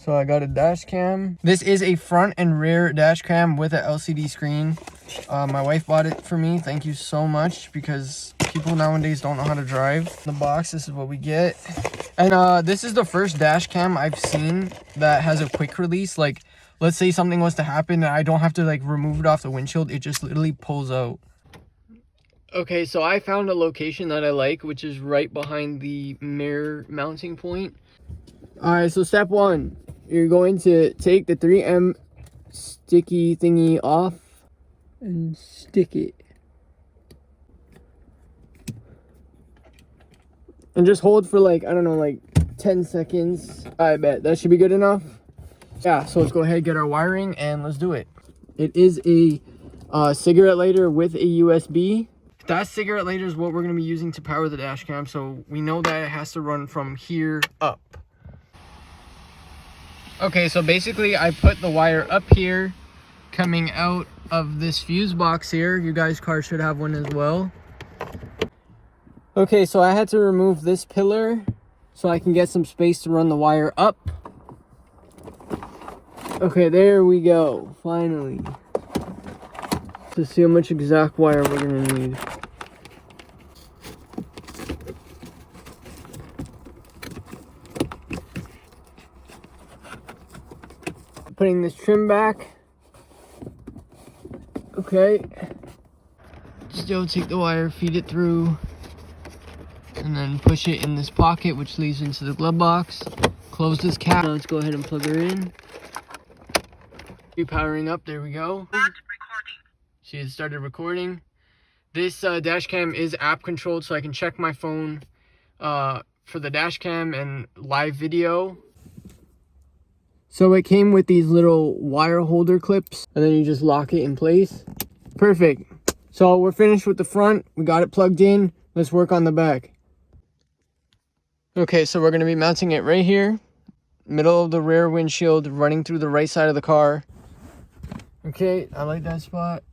So I got a dash cam. This is a front and rear dash cam with an LCD screen. My wife bought it for me. Thank you so much, because people nowadays don't know how to drive. In the box, this is what we get. And this is the first dash cam I've seen that has a quick release. Like, let's say something was to happen and I don't have to like remove it off the windshield. It just literally pulls out. Okay, so I found a location that I like, which is right behind the mirror mounting point. All right, so step one, you're going to take the 3M sticky thingy off and stick it. And just hold for like, I don't know, like 10 seconds. I bet that should be good enough. Yeah, so let's go ahead and get our wiring and let's do it. It is a cigarette lighter with a USB. That cigarette lighter is what we're going to be using to power the dash cam. So we know that it has to run from here up. Okay, so basically I put the wire up here coming out of this fuse box here. You guys' car should have one as well. Okay, so I had to remove this pillar so I can get some space to run the wire up. Okay, there we go, finally. To see how much exact wire we're gonna need. Putting this trim back. Okay. Still take the wire, feed it through, and then push it in this pocket, which leads into the glove box. Close this cap. Now let's go ahead and plug her in. Powering up, there we go. She has started recording. This dash cam is app controlled, so I can check my phone for the dash cam and live video. So it came with these little wire holder clips, and then you just lock it in place. Perfect. So we're finished with the front. We got it plugged in. Let's work on the back. Okay, so we're going to be mounting it right here. Middle of the rear windshield, running through the right side of the car. Okay, I like that spot.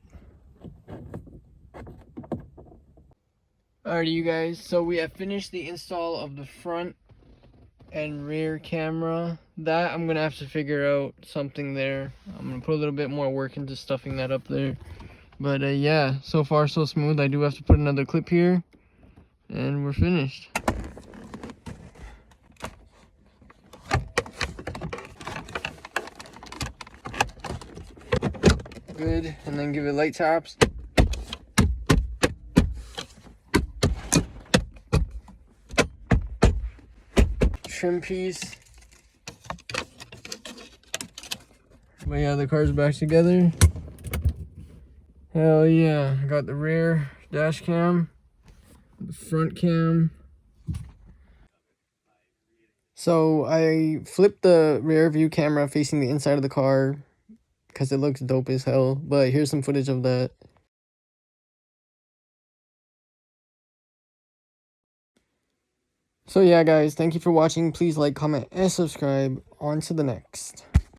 Alrighty, you guys. So we have finished the install of the front and rear camera. That I'm gonna have to figure out something there. I'm gonna put a little bit more work into stuffing that up there. But yeah, so far so smooth. I do have to put another clip here, and we're finished. Good, and then give it light taps. Trim piece. But yeah, the car's back together. Hell yeah, I got the rear dash cam, the front cam. So I flipped the rear view camera facing the inside of the car because it looks dope as hell, but here's some footage of that. So yeah guys, thank you for watching. Please like, comment, and subscribe. On to the next.